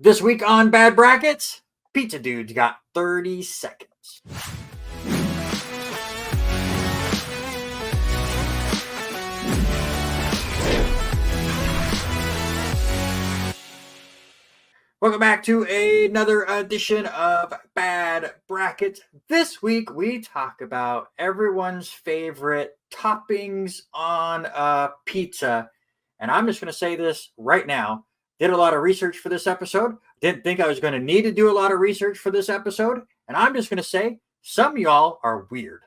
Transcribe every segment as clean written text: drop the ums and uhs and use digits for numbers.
This week on Bad Brackets, Pizza Dude's got 30 seconds. Welcome back to another edition of Bad Brackets. This week we talk about everyone's favorite toppings on a pizza. And I'm just going to say this right now. Did a lot of research for this episode. Didn't think I was going to need to do a lot of research for this episode. And I'm just going to say some of y'all are weird.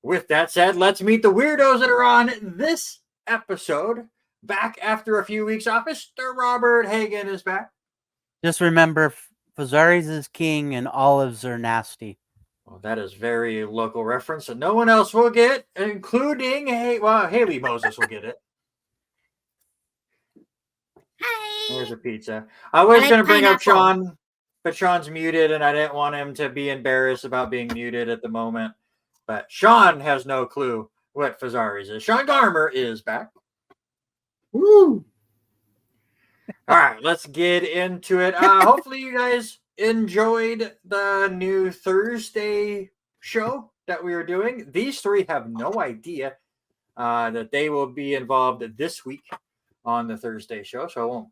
With that said, let's meet the weirdos that are on this episode. Back after a few weeks off, Mr. Robert Hagen is back. Just remember, Fazari's is king and olives are nasty. Well, that is very local reference that no one else will get, including Haley Moses will get it. Hi. There's a pizza. I was going to bring up pineapple. Sean, but Sean's muted, and I didn't want him to be embarrassed about being muted at the moment. But Sean has no clue what Fazari's is. Sean Garmer is back. Woo! All right, let's get into it. Hopefully you guys enjoyed the new Thursday show that we are doing. These three have no idea that they will be involved this week on the Thursday show, so I won't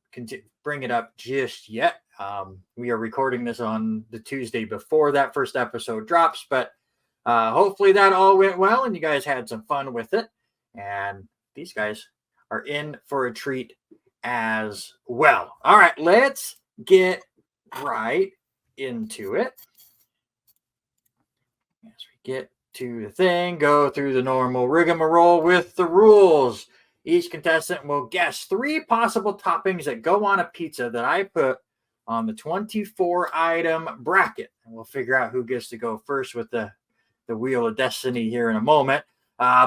bring it up just yet. We are recording this on the Tuesday before that first episode drops, but hopefully that all went well and you guys had some fun with it. And these guys are in for a treat as well. All right, let's get right into it. As we get to the thing, go through the normal rigmarole with the rules. Each contestant will guess 3 possible toppings that go on a pizza that I put on the 24-item bracket. And we'll figure out who gets to go first with the Wheel of Destiny here in a moment.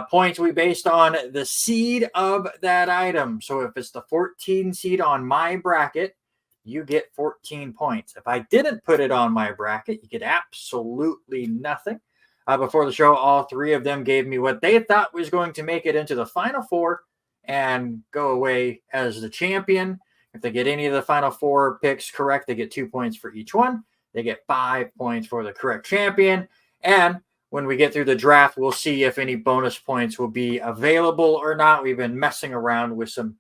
Points will be based on the seed of that item. So if it's the 14 seed on my bracket, you get 14 points. If I didn't put it on my bracket, you get absolutely nothing. Before the show, all 3 of them gave me what they thought was going to make it into the Final 4 and go away as the champion. If they get any of the Final 4 picks correct, they get 2 points for each one. They get 5 points for the correct champion. And when we get through the draft, we'll see if any bonus points will be available or not. We've been messing around with some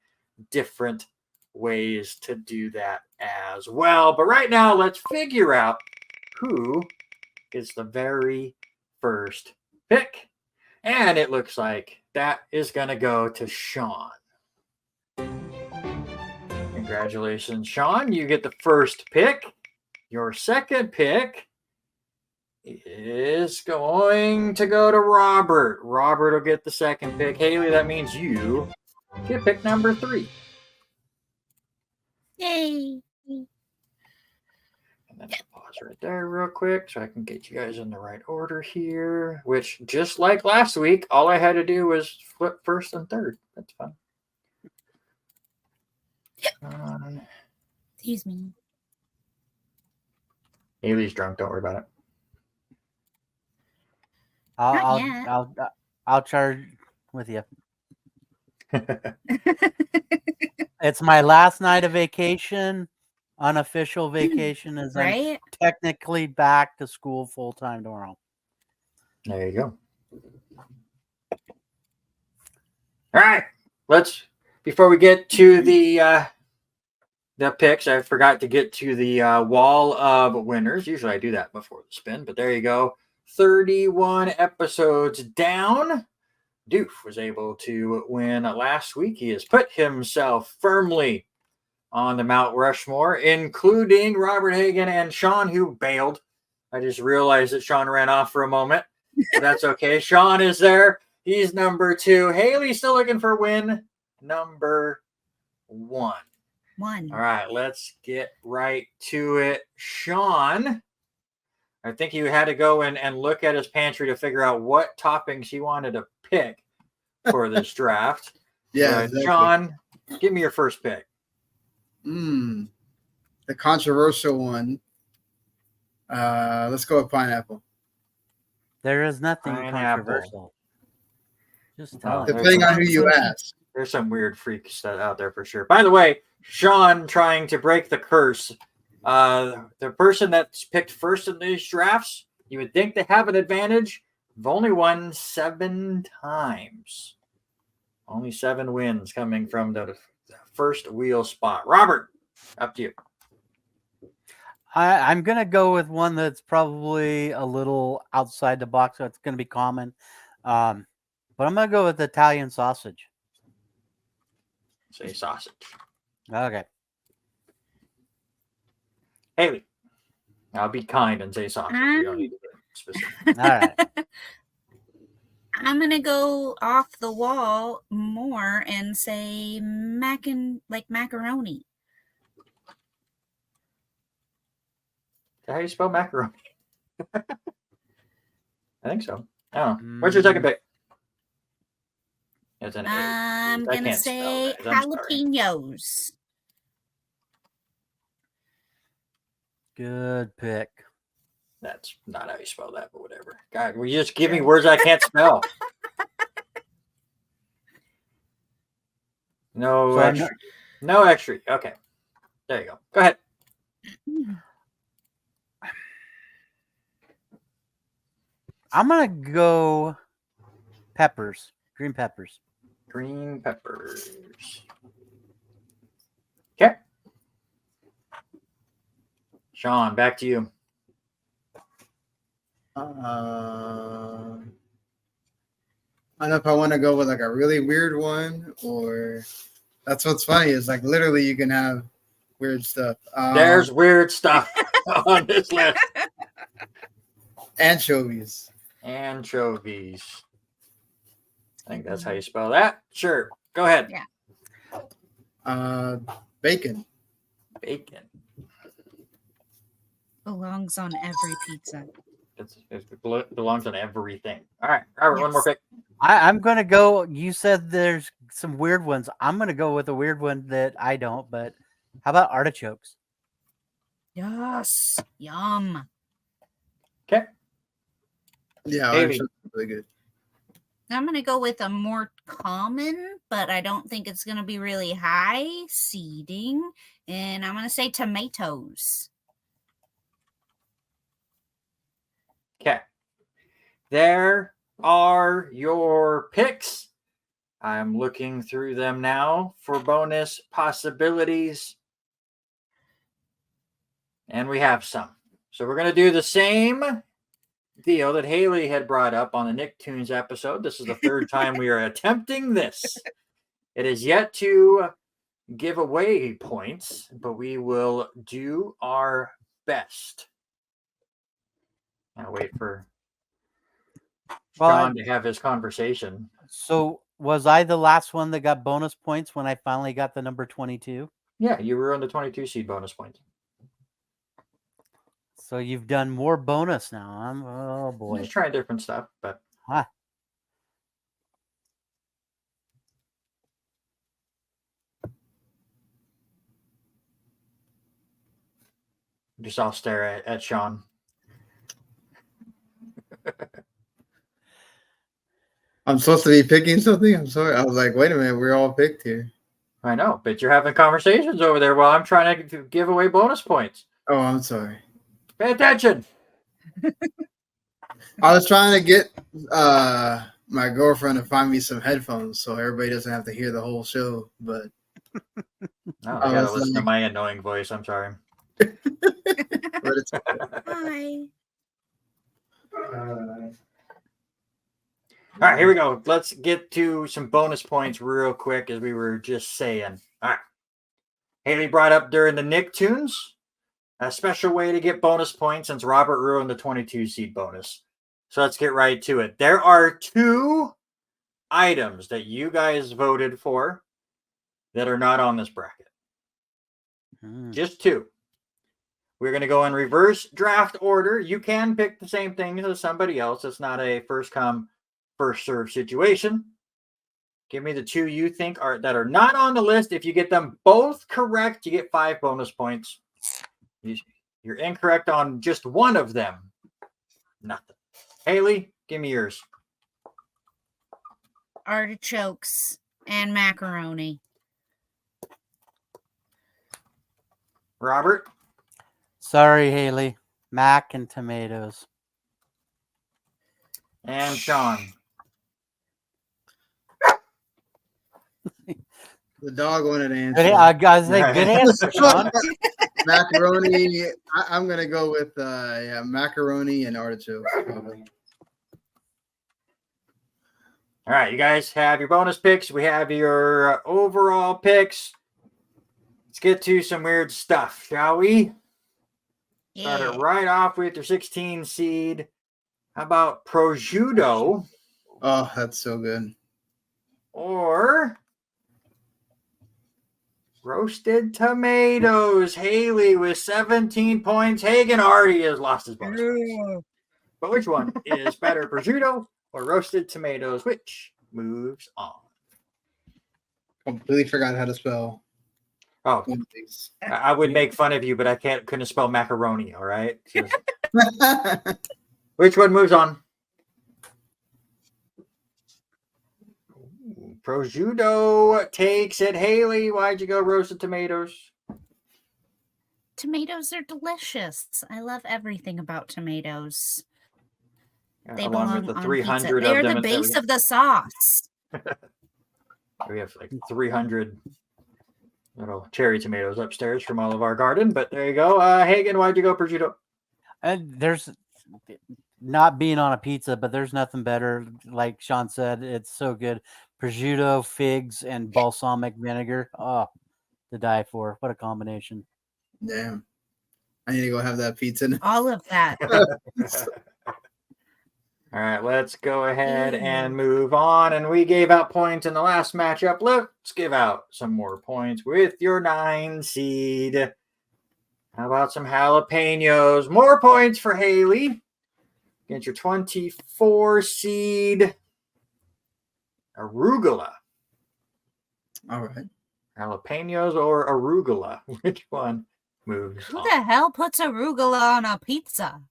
different ways to do that as well. But right now, let's figure out who is the very first pick. And it looks like that is going to go to Sean. Congratulations, Sean. You get the first pick. Your second pick is going to go to Robert. Robert will get the second pick. Haley, that means you get pick number 3. Yay. And then I'll pause right there real quick so I can get you guys in the right order here, which just like last week, all I had to do was flip first and third. That's fun. Excuse me. Haley's drunk. Don't worry about it. I'll charge with you. It's my last night of vacation, unofficial vacation, as Right? I'm technically back to school full time tomorrow. There you go. All right, before we get to the picks, I forgot to get to the wall of winners. Usually I do that before the spin, but there you go. 31 episodes down. Doof was able to win last week. He has put himself firmly on the Mount Rushmore, including Robert Hagen and Sean, who bailed. I just realized that Sean ran off for a moment. But that's okay. Sean is there. He's number 2. Haley's still looking for win number 1. All right, let's get right to it. Sean, I think you had to go and look at his pantry to figure out what toppings he wanted to pick for this draft. Yeah, exactly. Sean, give me your first pick. The controversial one. Let's go with pineapple. There is nothing Pineapple. controversial. Just tell it. Depending on who you ask. There's some weird freaks out there for sure. By the way, Sean trying to break the curse. The person that's picked first in these drafts, you would think they have an advantage. They've only won 7 times. Only 7 wins coming from the first wheel spot. Robert, up to you. I'm going to go with one that's probably a little outside the box. So it's going to be common. But I'm going to go with Italian sausage. Say sausage. Okay. Haley, I'll be kind and say sausage. You don't need to get specific. All right. I'm gonna go off the wall more and say macaroni. Is that how you spell macaroni? I think so. I don't know. What's your second pick? I'm gonna say jalapenos. Good pick. That's not how you spell that, but whatever. God, will you just give me words I can't spell? No So extra. No extra. Okay. There you go. Go ahead. I'm going to go peppers. Green peppers. Green peppers. Okay. Sean, back to you. I don't know if I want to go with like a really weird one or that's what's funny is like literally you can have weird stuff. There's weird stuff on this list. Anchovies. Anchovies. I think that's how you spell that. Sure. Go ahead. Yeah. Bacon. Bacon. Belongs on every pizza. It belongs on everything. All right. Robert, one more pick. I'm going to go. You said there's some weird ones. I'm going to go with a weird one that I don't, but how about artichokes? Yes. Yum. Okay. Yeah, Haley. artichokes are really good. I'm going to go with a more common, but I don't think it's going to be really high seeding. And I'm going to say tomatoes. Okay. There are your picks. I'm looking through them now for bonus possibilities. And we have some. So we're going to do the same deal that Haley had brought up on the Nicktoons episode. This is the third time we are attempting this. It is yet to give away points, but we will do our best. I'll wait for Sean to have his conversation. So was I the last one that got bonus points when I finally got the number 22? Yeah, you were on the 22 seed bonus points. So you've done more bonus now. Oh boy. I'm just trying different stuff, but just I'll stare at Sean. I'm supposed to be picking something? I'm sorry. I was like, wait a minute, we're all picked here. I know, but you're having conversations over there while I'm trying to give away bonus points. Oh, I'm sorry. Pay attention. I was trying to get my girlfriend to find me some headphones so everybody doesn't have to hear the whole show. But No, I gotta listen to my annoying voice. I'm sorry. but it's Hi. All right, here we go. Let's get to some bonus points real quick, as we were just saying. All right. Haley brought up during the Nicktoons a special way to get bonus points since Robert ruined the 22 seed bonus. So let's get right to it. There are 2 items that you guys voted for that are not on this bracket. Just 2. We're going to go in reverse draft order. You can pick the same things as somebody else. It's not a first come, first serve situation. Give me the 2 you think that are not on the list. If you get them both correct, you get 5 bonus points. You're incorrect on just one of them. Nothing. Haley, give me yours. Artichokes. and macaroni. Robert? Sorry, Haley. Mac and tomatoes. And Sean? The dog wanted to Good, answer. I gotta say, good answer, Sean. Macaroni. I'm gonna go with macaroni and artichokes. Probably. All right, you guys have your bonus picks. We have your overall picks. Let's get to some weird stuff, shall we? Start it right off with your 16 seed. How about prosciutto Oh, that's so good. or roasted tomatoes? Haley with 17 points. Hagen already has lost his bonus points. But which one is better, prosciutto or roasted tomatoes? Which moves on? Completely forgot how to spell Oh, one of these. I would make fun of you, but I couldn't spell macaroni. All right. Just, which one moves on? Ooh, prosciutto takes it. Haley, why'd you go roasted tomatoes? Tomatoes are delicious. I love everything about tomatoes. They Along with belong the on 300 pizza. They're of them. the base of the sauce. We have like 300 little cherry tomatoes upstairs from all of our garden, but there you go. Hagen, why'd you go prosciutto? And there's not being on a pizza, but there's nothing better. Like Sean said, it's so good. Prosciutto, figs, and balsamic vinegar. Oh, to die for. What a combination. Damn. I need to go have that pizza now. All of that. All right, let's go ahead and move on. And we gave out points in the last matchup. Let's give out some more points with your 9 seed. How about some jalapenos? More points for Haley. Get your 24 seed. Arugula. All right. Jalapenos or arugula? Which one moves Who on? the hell puts arugula on a pizza?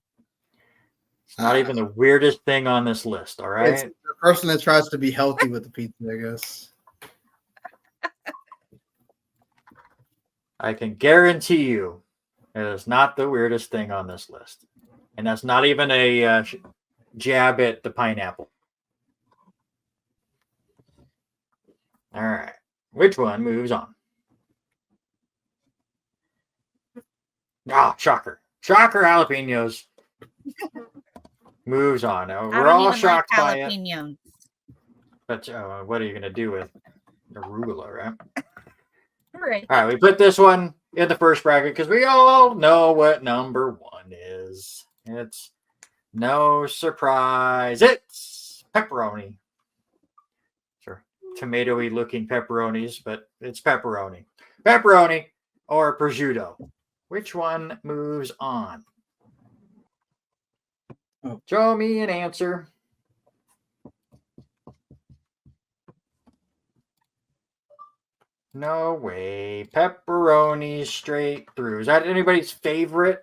It's not even the weirdest thing on this list, all right? It's the person that tries to be healthy with the pizza, I guess. I can guarantee you it is not the weirdest thing on this list. And that's not even a jab at the pineapple. All right. Which one moves on? Ah, shocker. Shocker jalapenos. Moves on. We're all shocked by it. Jalapenos. But what are you going to do with arugula, right? Right. All right, we put this one in the first bracket because we all know what number 1 is. It's no surprise. It's pepperoni. Sure, tomatoey looking pepperonis, but it's pepperoni. Pepperoni or prosciutto. Which one moves on? Oh. Show me an answer. No way. Pepperoni straight through. Is that anybody's favorite?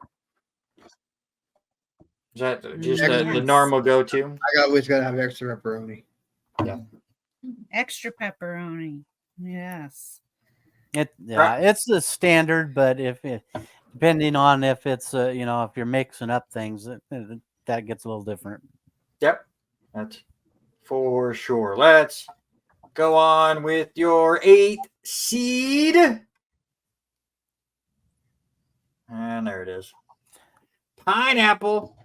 Is that just the Yes. normal go-to? I always gotta have extra pepperoni. Extra pepperoni. Yes. It's the standard, but depending on if it's if you're mixing up things, that gets a little different. Yep, that's for sure. Let's go on with your 8 seed. And there it is. Pineapple.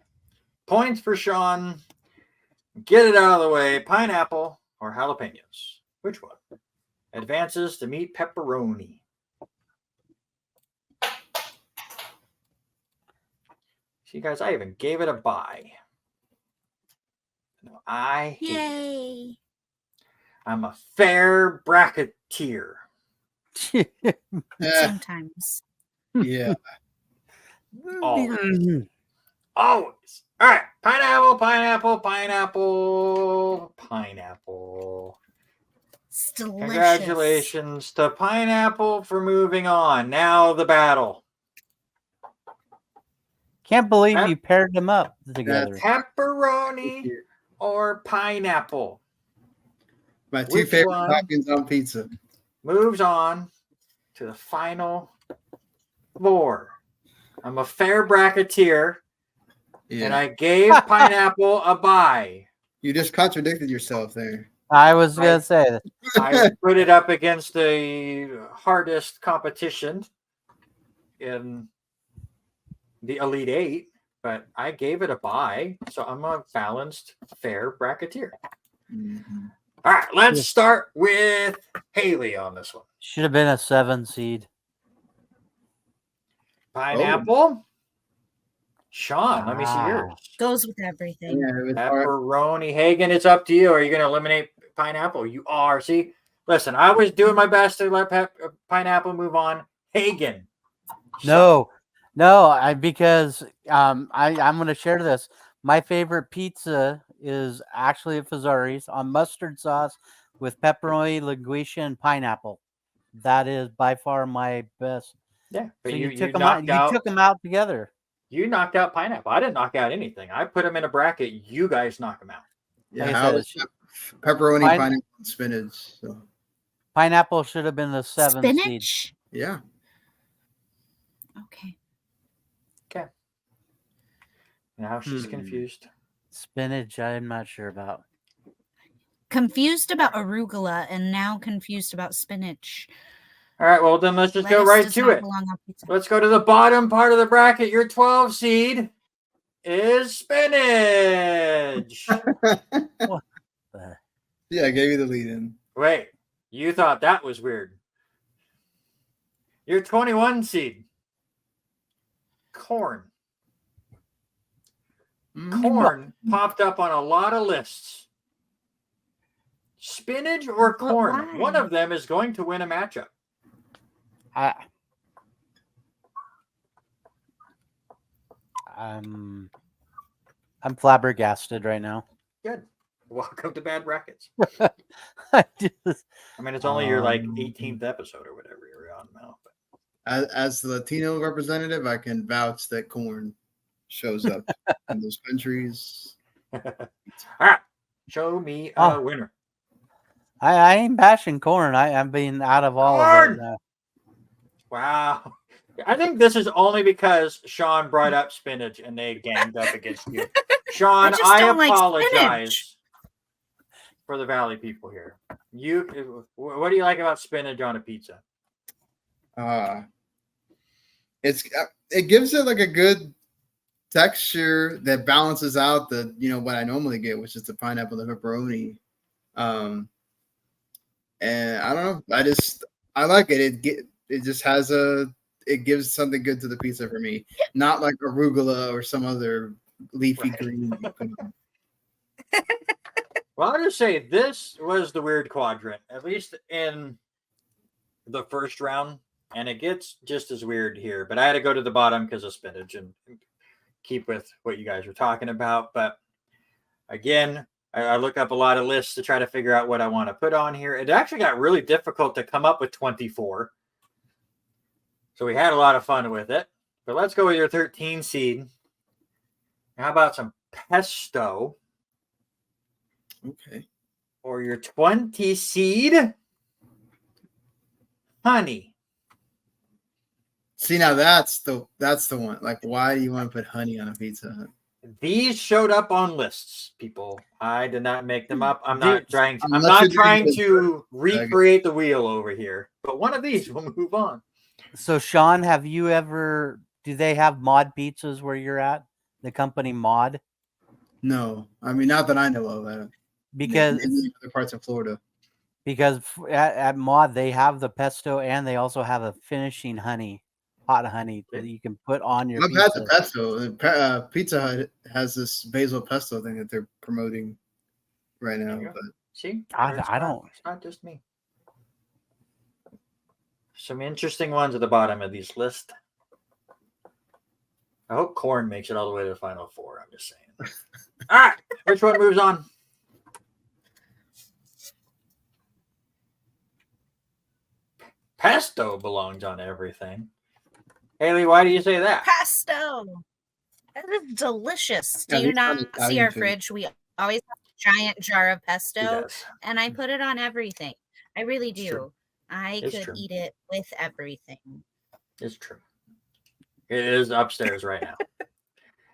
Points for Sean. Get it out of the way. Pineapple or jalapenos? Which one? Advances to meet pepperoni. See, guys, I even gave it a buy. No, I hate it. Yay. I'm a fair bracketeer. Sometimes. Yeah. Always. Always. All right. Pineapple, pineapple, pineapple, pineapple. It's delicious. Congratulations to Pineapple for moving on. Now the battle. Can't believe you paired them up together. Pepperoni or pineapple? My two Which favorite one? toppings on pizza. Moves on to the final 4. I'm a fair bracketeer, Yeah. and I gave pineapple a bye. You just contradicted yourself there. I was gonna say that. I put it up against the hardest competition in the Elite 8, but I gave it a bye, so I'm a balanced, fair bracketeer. Mhm. All right, let's start with Haley on this one. Should have been a 7 seed. Pineapple. Sean, let me see yours. Goes with everything. Yeah, it was hard. Pepperoni. Hagen, it's up to you. Are you going to eliminate pineapple? You are. See, listen, I was doing my best to let pineapple move on. Hagen. No, because I'm gonna share this. My favorite pizza is actually at Fazari's on mustard sauce with pepperoni, linguiça, and pineapple. That is by far my best. Yeah, but So you took them knocked out. out. You took them out together. You knocked out pineapple. I didn't knock out anything. I put them in a bracket. You guys knock them out. Yeah, Like I how said, is pepperoni, pineapple, and spinach? So. Pineapple should have been the 7 seed. Spinach? Yeah. Okay. Now she's confused. Spinach, I'm not sure about. Confused about arugula and now confused about spinach. All right, well, then let's just go Lettuce right does to not it. belong on pizza. Let's go to the bottom part of the bracket. Your 12 seed is spinach. What the? Yeah, I gave you the lead in. Wait, you thought that was weird. Your 21 seed, corn. Corn popped up on a lot of lists. Spinach or But corn? why? One of them is going to win a matchup. I'm flabbergasted right now. Good. Welcome to Bad Brackets. I just, I mean, it's only your like 18th episode or whatever you're on now. But. As the Latino representative, I can vouch that corn shows up in those countries. All right, show me a winner. I ain't bashing corn. I'm being out of all of it. Wow. I think this is only because Sean brought up spinach and they ganged up against you. Sean, I apologize for the Valley people here. What do you like about spinach on a pizza? It gives it like a good texture that balances out the what I normally get, which is the pineapple and pepperoni. And I don't know. I like it. It just has it gives something good to the pizza for me. Not like arugula or some other leafy green. Well, I'll just say this was the weird quadrant, at least in the first round, and it gets just as weird here. But I had to go to the bottom because of spinach and keep with what you guys were talking about. But again, I look up a lot of lists to try to figure out what I want to put on here. It actually got really difficult to come up with 24. So we had a lot of fun with it. But let's go with your 13 seed. How about some pesto? Okay. Or your 20 seed? Honey. See, now that's the one. Like, why do you want to put honey on a pizza? These showed up on lists, people. I did not make them up. I'm not trying to recreate the wheel over here. But one of these will move on. So, Sean, do they have Mod pizzas where you're at? The company Mod? No. I mean, not that I know of. Because in other parts of Florida. Because at Mod, they have the pesto and they also have a finishing honey, hot honey that you can put on your pizza. I've had the pesto. Pizza Hut has this basil pesto thing that they're promoting right now. But see, I don't. It's not just me. Some interesting ones at the bottom of these lists. I hope corn makes it all the way to the final 4. I'm just saying. All right, which one moves on? Pesto belongs on everything. Haley, why do you say that? Pesto. That is delicious. Do you not see our fridge? We always have giant jar of He pesto, does. and I put it on everything. I really It's do. true. I It's could true. eat it with everything. It's true. It is upstairs right now.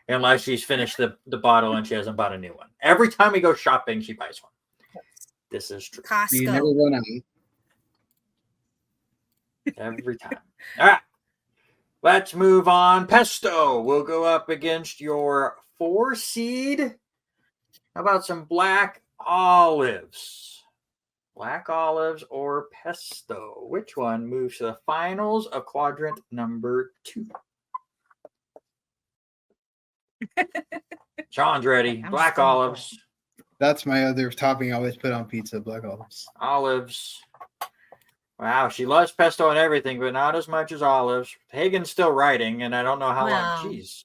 Unless she's finished the bottle and she hasn't bought a new one. Every time we go shopping, she buys one. This is true. You never Costco. run out. Every time. All right. Let's move on. Pesto will go up against your 4 seed. How about some black olives? Black olives or pesto? Which one moves to the finals of quadrant number 2? Sean's ready. I'm Black still olives. That's my other topping I always put on pizza, black olives. Olives. Wow, she loves pesto and everything, but not as much as olives. Hagen's still writing, and I don't know how Well, long. Jeez.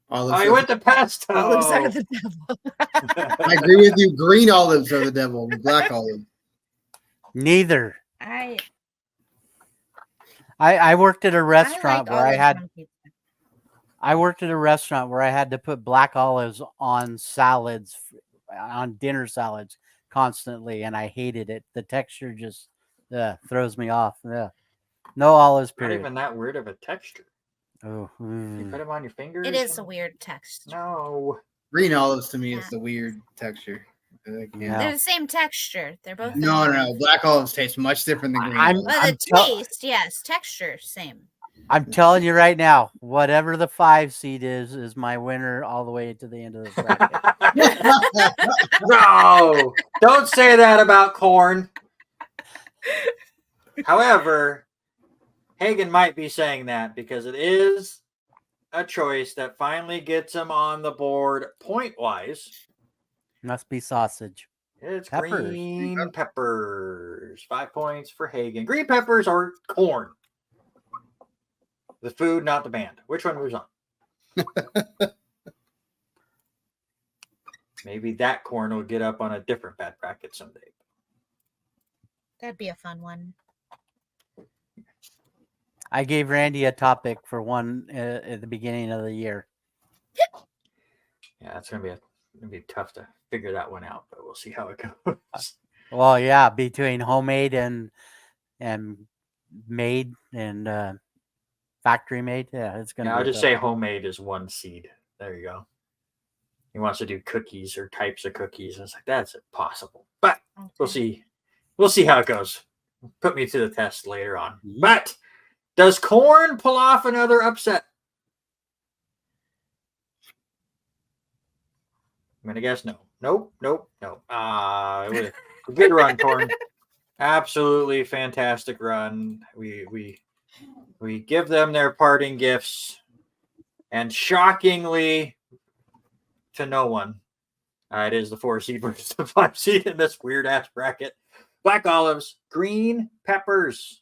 Olives. Oh, he went to pesto. Olives are the devil. I agree with you. Green olives are the devil. Black olives. Neither. I I worked at a like restaurant where I olives had on pizza. I worked at a restaurant where I had to put black olives on salads, on dinner salads constantly, and I hated it. The texture just throws me off. Yeah. No olives, Not period. even that weird of a texture. Oh, You put them on your fingers. It is a weird texture. No. Green olives to me is Yeah. the weird texture. I can't- No. They're the same texture. They're both. No, annoying. Black olives taste much different than green I'm- olives. But the tell- taste, yes, texture, same. I'm telling you right now, whatever the 5 seed is my winner all the way to the end of this bracket. No. Don't say that about corn. However, Hagen might be saying that because it is a choice that finally gets him on the board point-wise. Must be sausage. It's Peppers. green peppers. 5 points for Hagen. Green peppers or corn? The food, not the band. Which one moves on? Maybe that corn will get up on a different bad bracket someday. That'd be a fun one. I gave Randy a topic for one at the beginning of the year. Yeah, it's gonna be tough to figure that one out, but we'll see how it goes. Well, yeah, between homemade and made and factory made. Yeah, it's gonna. Yeah, be I'll a just tough say one. homemade is 1 seed. There you go. He wants to do cookies or types of cookies. And it's like that's impossible. But we'll Okay. see. We'll see how it goes. Put me to the test later on. Yeet. But does corn pull off another upset? I'm gonna guess no. Nope. It was a good run, corn. Absolutely fantastic run. We give them their parting gifts, and shockingly to no one, it is the 4 seed versus the 5 seed in this weird ass bracket. Black olives, green peppers.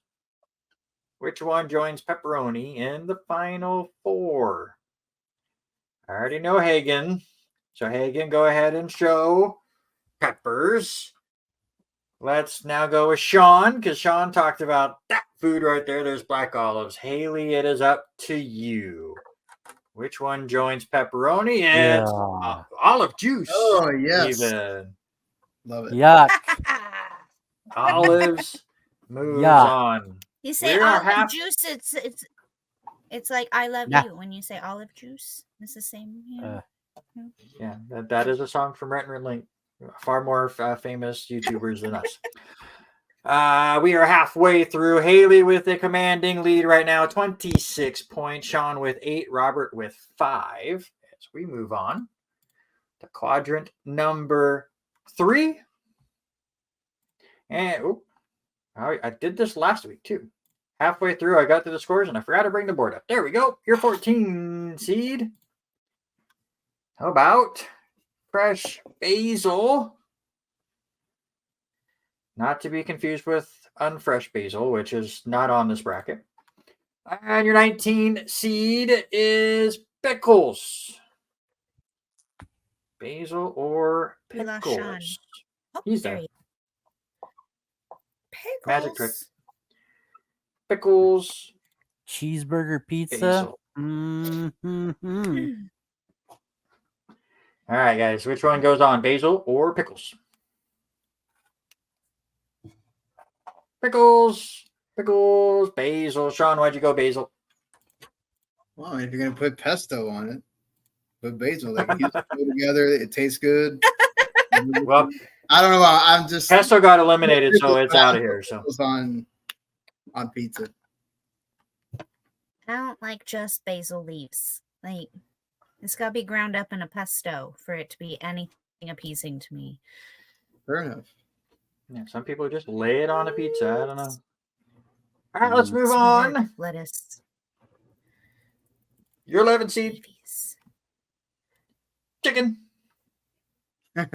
Which one joins pepperoni in the final 4? I already know Hagen. So Hagen, go ahead and show peppers. Let's now go with Sean, because Sean talked about that food right there. There's black olives. Haley, it is up to you. Which one joins pepperoni? It's Yeah. olive juice. Oh, yes. Even. Love it. Yuck. Olives moves Yeah. on. You say We are olive half- juice. It's like I love Yeah. you when you say olive juice. It's the same. You know? Yeah, that is a song from Rent and Link. Far more famous YouTubers than us. We are halfway through. Haley with a commanding lead right now, 26 points. Sean with 8. Robert with 5. As we move on to quadrant number 3. And I did this last week too. Halfway through, I got to the scores and I forgot to bring the board up. There we go. Your 14 seed. How about fresh basil? Not to be confused with unfresh basil, which is not on this bracket. And your 19 seed is pickles. Basil or We lost Sean. pickles? Oh, He's there there. you go. Pickles. Magic trick. Pickles, Cheeseburger pizza. basil. Mm-hmm. All right, guys. Which one goes on, basil or pickles? Pickles, pickles, basil. Sean, why'd you go basil? Well, if you're gonna put pesto on it, put basil. They can use it together. It tastes good. Well, I don't know. I'm just pesto got eliminated, so it's out of here. So pickles on pizza. I don't like just basil leaves. Like, it's got to be ground up in a pesto for it to be anything appeasing to me. Fair enough. yeah, some people just lay it on a pizza. I don't know. All right, let's move Sweetheart on. lettuce. Your 11 seed Babies. chicken. Your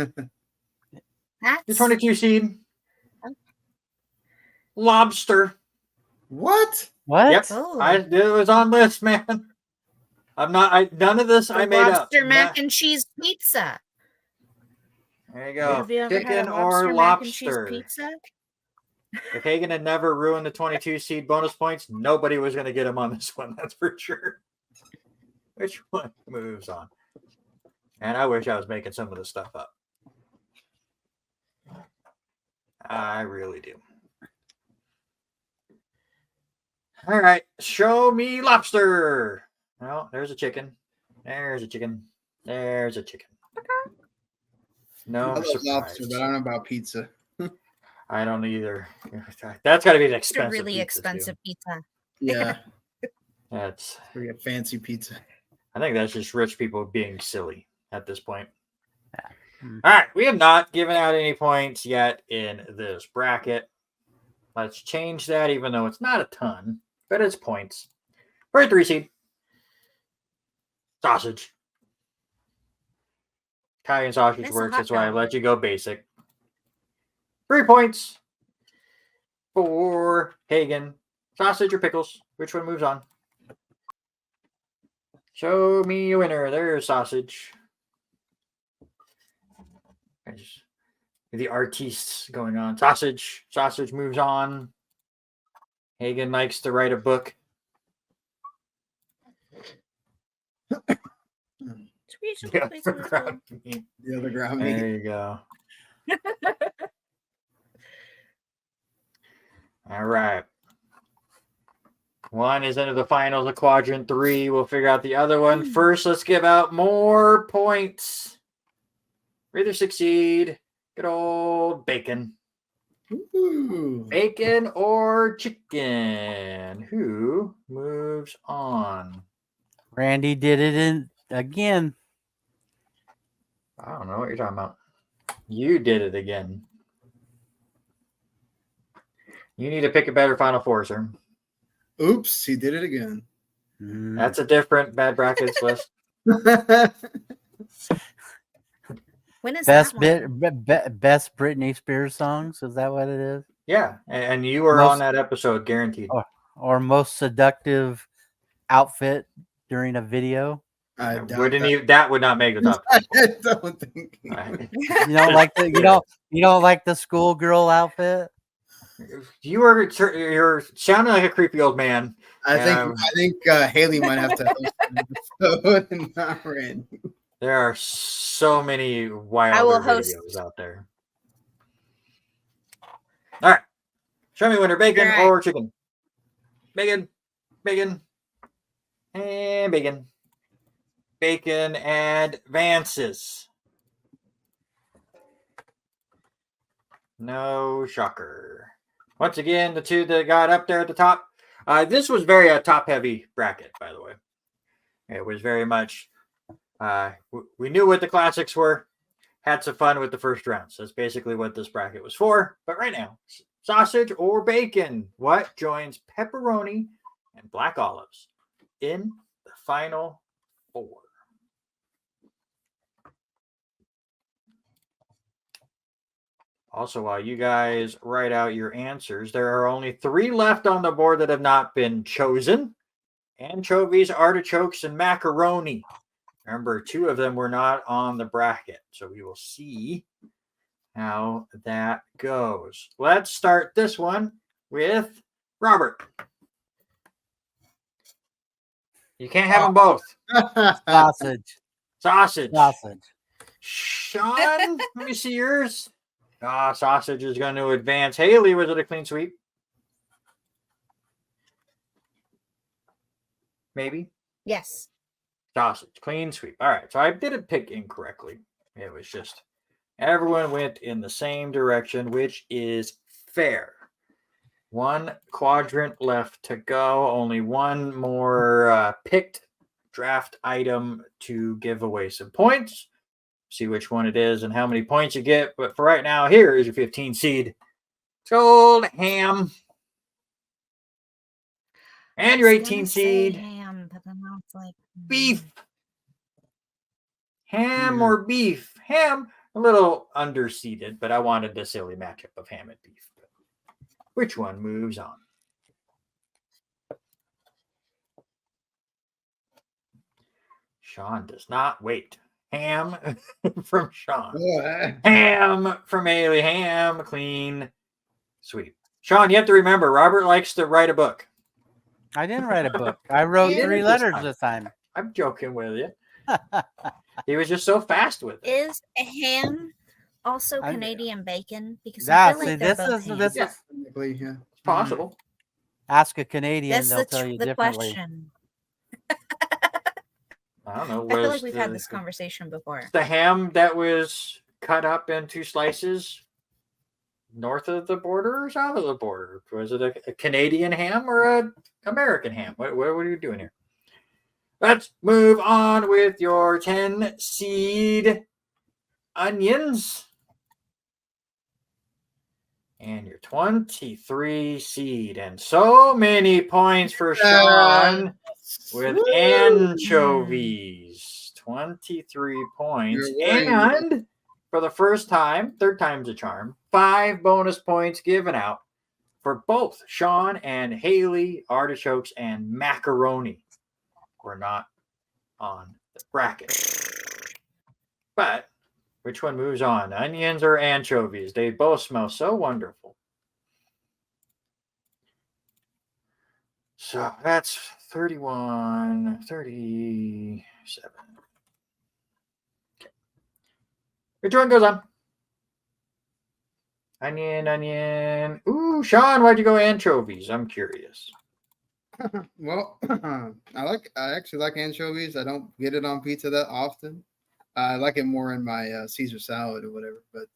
That's 22 seed lobster. What? What? Yep, Oh. it was on this, man. I'm not. None of this the I made up. lobster mac and cheese pizza. There you go. Have you ever had Chicken a or lobster mac and cheese lobster. pizza? If Hagen had never ruined the 22 seed bonus points, nobody was going to get him on this one. That's for sure. Which one moves on? And I wish I was making some of this stuff up. I really do. All right. Show me lobster. Oh, there's a chicken. There's a chicken. There's a chicken. I No love surprise. lobster, but I don't know about pizza. I don't either. That's got to be an It's a expensive really pizza, expensive too. pizza. Yeah, That's. we get fancy pizza. I think that's just rich people being silly at this point. Hmm. All right, we have not given out any points yet in this bracket. Let's change that, even though it's not a ton, but it's points. For a 3 seed, sausage. Italian sausage It's a works. hot That's why I dog. let you go basic. 3 points for Hagen. Sausage or pickles? Which one moves on? Show me a winner. There's sausage. The artists going on. Sausage. Sausage moves on. Hagen likes to write a book. Squeeze, squeeze, squeeze, squeeze. The other ground meat. There you go. All right. One is into the finals of quadrant 3. We'll figure out the other one. First, let's give out more points. Either succeed. Good old bacon. Ooh. Bacon or chicken? Who moves on? Randy did it again. I don't know what you're talking about. You did it again. You need to pick a better Final Four, sir. Oops, he did it again. That's a different Bad Brackets list. When is Best that one? best Britney Spears songs. Is that what it is? Yeah, and you were Most- on that episode, guaranteed. Or most seductive outfit during a video? I doubt Wouldn't that. even that would not make the top. I don't think. You don't like the you don't like the schoolgirl outfit? You're sounding like a creepy old man. I think Haley might have to host an episode and not Randy. There are so many will wilder host. videos out there. All right, show me winner: bacon All right. or chicken. Bacon, bacon, and bacon. Bacon advances. No shocker. Once again, the two that got up there at the top. This was very top-heavy bracket, by the way. It was very much. We knew what the classics were. Had some fun with the first round. So that's basically what this bracket was for. But right now, sausage or bacon? What joins pepperoni and black olives in the final 4? Also, while you guys write out your answers, there are only 3 left on the board that have not been chosen. Anchovies, artichokes, and macaroni. Remember, 2 of them were not on the bracket. So we will see how that goes. Let's start this one with Robert. You can't have them both. Sausage. Sausage. Sausage. Sean, let me see yours. Sausage is going to advance. Haley, was it a clean sweep? Maybe. Yes. Sausage, clean sweep. All right, so I didn't pick incorrectly. It was just everyone went in the same direction, which is fair. One quadrant left to go. Only one more picked draft item to give away some points. See which one it is and how many points you get. But for right now, here is your 15 seed. It's old ham. And your 18 seed. Ham, but then I was like, Beef. Ham or beef? Ham, a little underseeded, but I wanted the silly matchup of ham and beef. Which one moves on? Sean does not wait. Ham from Sean. Ham from Haley. Ham, clean sweep. Sean, you have to remember, Robert likes to write a book. I didn't write a book. I wrote You did 3 it letters time. this time. I'm joking with you. He was just so fast with it. is a ham also I- Canadian bacon? Because Yeah, I feel see, like they're this both is ham. this Yeah. is Technically, yeah. It's possible. ask a Canadian, That's they'll tell you the differently. question. I don't know. I feel Was like we've had this conversation before. the ham that was cut up into slices north of the border or south of the border? Was it a Canadian ham or a American ham? What are you doing here? Let's move on with your 10 seed onions and your 23 seed. And so many points for Sean with anchovies. 23 points. You're right. And for the first time, third time's a charm, 5 bonus points given out for both Sean and Haley. Artichokes and macaroni were not on the bracket. But which one moves on? Onions or anchovies? They both smell so wonderful. So that's 31, 37. Okay. Which one goes on? Onion. Ooh, Sean, why'd you go anchovies? I'm curious. Well, I actually like anchovies. I don't get it on pizza that often. I like it more in my Caesar salad or whatever. But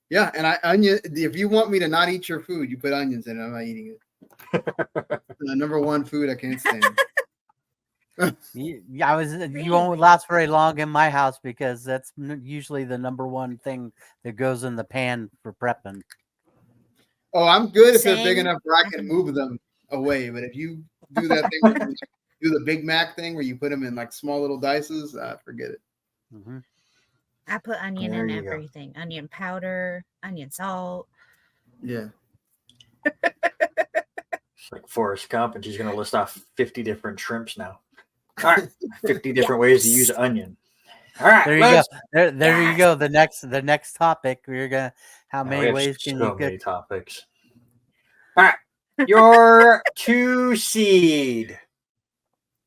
yeah, and onion. If you want me to not eat your food, you put onions in it. I'm not eating it. The number one food I can't stand. You won't last very long in my house because that's usually the number one thing that goes in the pan for prepping. Oh, I'm good if they're big Same. enough where I can move them away. But if you do that thing, where you do the Big Mac thing where you put them in like small little dices, forget it. Mm-hmm. I put onion There in you go. everything. Onion powder, onion salt. Yeah. It's like Forrest Gump, and she's going to list off 50 different shrimps now. All right, 50 different ways to use onion. All right, There you go. There you go. The next topic. We're gonna. How Now, many we have ways can so you many cook? topics. All right, your 2 seed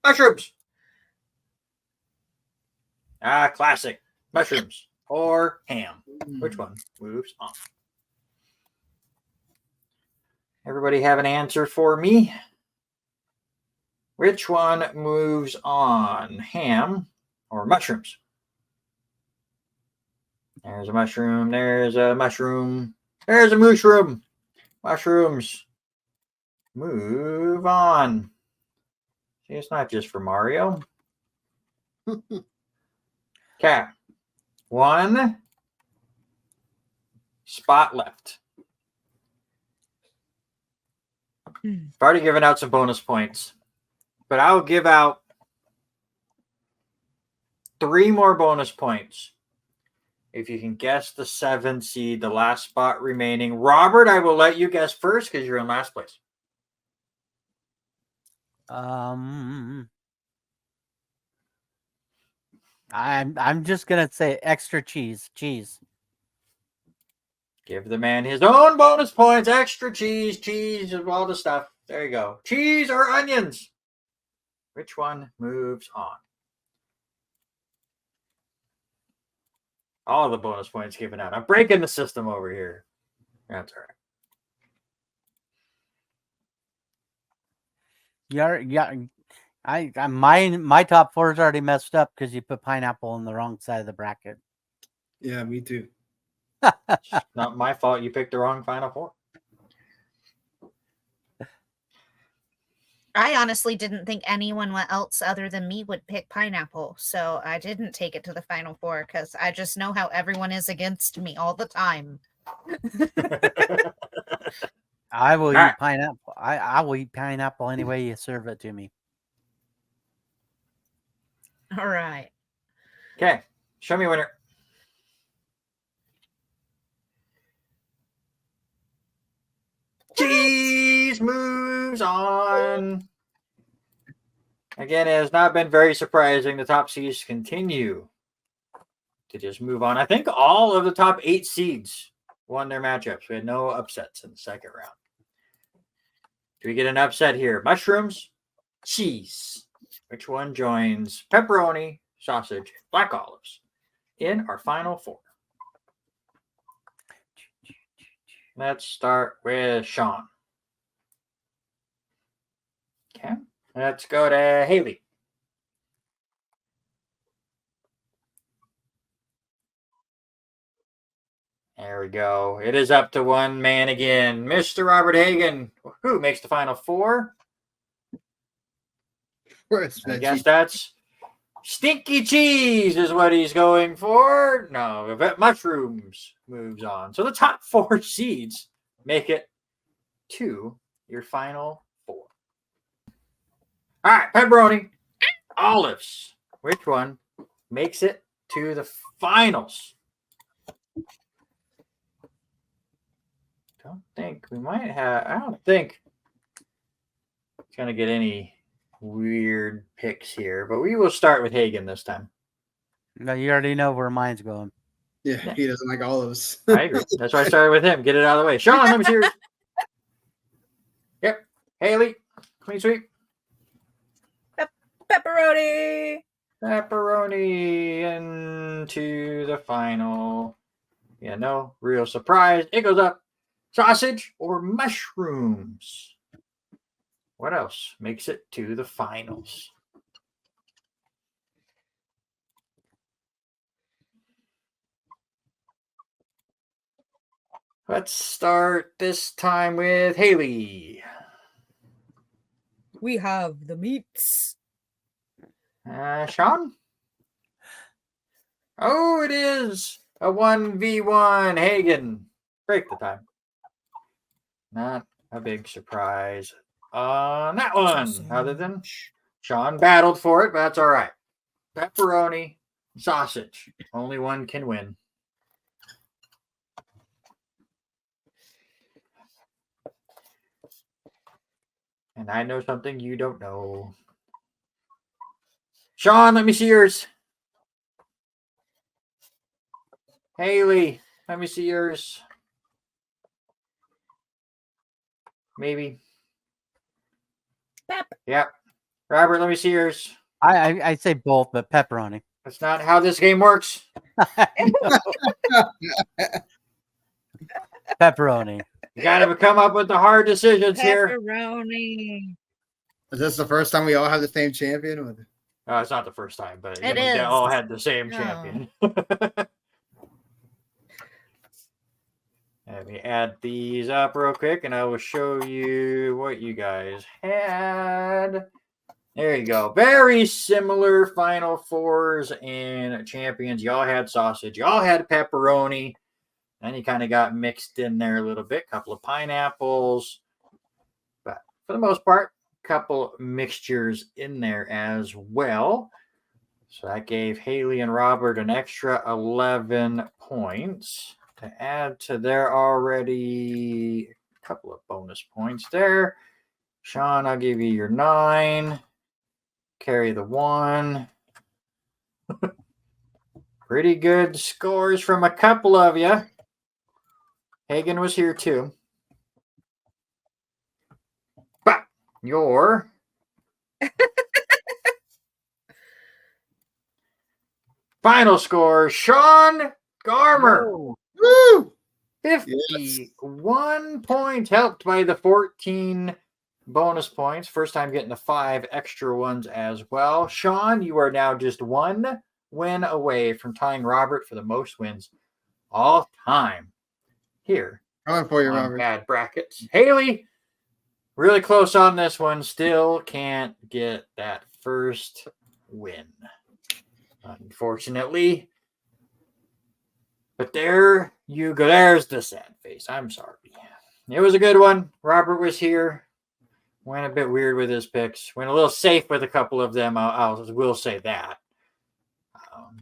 mushrooms. Classic mushrooms or ham. Which one moves on? Everybody have an answer for me? Which one moves on? Ham or mushrooms? There's a mushroom. There's a mushroom. There's a mushroom. Mushrooms. Move on. See, it's not just for Mario. Okay. 1 spot left. I've already given out some bonus points, but I'll give out 3 more bonus points if you can guess the 7 seed, the last spot remaining. Robert, I will let you guess first because you're in last place. I'm just gonna say extra cheese. Cheese. Give the man his own bonus points. Extra cheese of all the stuff. There you go. Cheese or onions? Which one moves on? All the bonus points given out. I'm breaking the system over here. That's all right. My top four is already messed up because you put pineapple on the wrong side of the bracket. Yeah, me too. It's not my fault you picked the wrong Final Four. I honestly didn't think anyone else other than me would pick pineapple, so I didn't take it to the Final Four because I just know how everyone is against me all the time. I will Alright. eat pineapple. I will eat pineapple any way you serve it to me. All right. Okay, show me a winner. Cheese moves on. Again, it has not been very surprising. The top seeds continue to just move on. I think all of the top 8 seeds won their matchups. We had no upsets in the second round. Do we get an upset here? Mushrooms, cheese. Which one joins pepperoni, sausage, black olives in our final 4? Let's start with Sean. Okay. Let's go to Haley. There we go. It is up to one man again. Mr. Robert Hagan, who makes the final 4? I guess that's stinky cheese is what he's going for. No, mushrooms moves on. So the top 4 seeds make it to your final 4. All right, pepperoni, olives. Which one makes it to the finals? Don't think we might have. I don't think it's going to get any weird picks here, but we will start with Hagen this time. No, you already know where mine's going. Yeah, he doesn't like olives. I agree. That's why I started with him. Get it out of the way. Sean, let me see yours. Yep. Haley, clean sweep. Pepperoni. Pepperoni into the final. Yeah, no real surprise. It goes up. Sausage or mushrooms? What else makes it to the finals? Let's start this time with Haley. We have the meats. Sean? Oh, it is a 1v1 Hagen. Break the time. Not a big surprise on that one, other than Sean battled for it, but that's all right. Pepperoni, sausage. Only one can win. And I know something you don't know. Sean, let me see yours. Haley, let me see yours. Maybe. Pep. Yep. Robert, let me see yours. I say both, but pepperoni. That's not how this game works. Pepperoni. You got to come up with the hard decisions here. Pepperoni. Is this the first time we all have the same champion? It's not the first time, but It they is. all had the same No. champion. Let me add these up real quick, and I will show you what you guys had. There you go. Very similar Final Fours and champions. Y'all had sausage. Y'all had pepperoni. And you kind of got mixed in there a little bit. Couple of pineapples. But for the most part, a couple mixtures in there as well. So that gave Haley and Robert an extra 11 points. To add to their already a couple of bonus points there. Sean, I'll give you your 9. Carry the 1. Pretty good scores from a couple of you. Hagen was here too. But your final score, Sean Garmer, Whoa. Woo! 51 points, helped by the 14 bonus points. First time getting the 5 extra ones as well. Sean, you are now just 1 win away from tying Robert for the most wins all time here Coming for you, on Robert. Bad Brackets. Haley, really close on this one. Still can't get that first win, unfortunately. But there you go. There's the sad face. I'm sorry. It was a good one. Robert was here. Went a bit weird with his picks. Went a little safe with a couple of them. I will say that.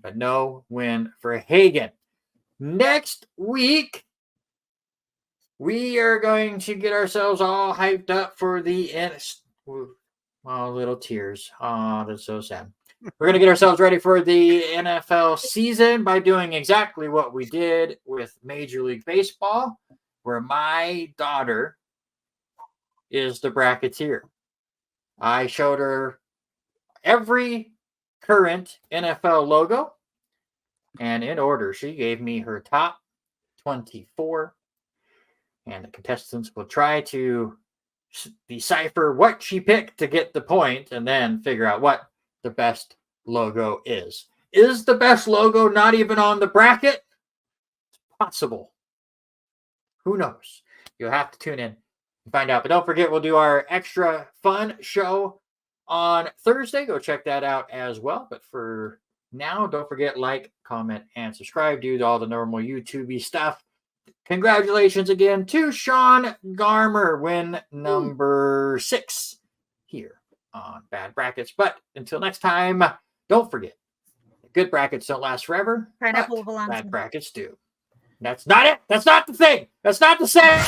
But no win for Hagen. Next week, we are going to get ourselves all hyped up for the little tears. Oh, that's so sad. We're going to get ourselves ready for the NFL season by doing exactly what we did with Major League Baseball, where my daughter is the bracketeer. I showed her every current NFL logo, and in order, she gave me her top 24, and the contestants will try to decipher what she picked to get the point and then figure out what the best logo is. Is the best logo not even on the bracket? It's possible. Who knows? You'll have to tune in and find out. But don't forget, we'll do our extra fun show on Thursday. Go check that out as well. But for now, don't forget, like, comment, and subscribe. Do all the normal YouTube-y stuff. Congratulations again to Sean Garmer, win number 6 here on Bad Brackets. But until next time, don't forget, good brackets don't last forever. Pineapple But belongs bad in- brackets do. That's not it. That's not the thing. That's not the same.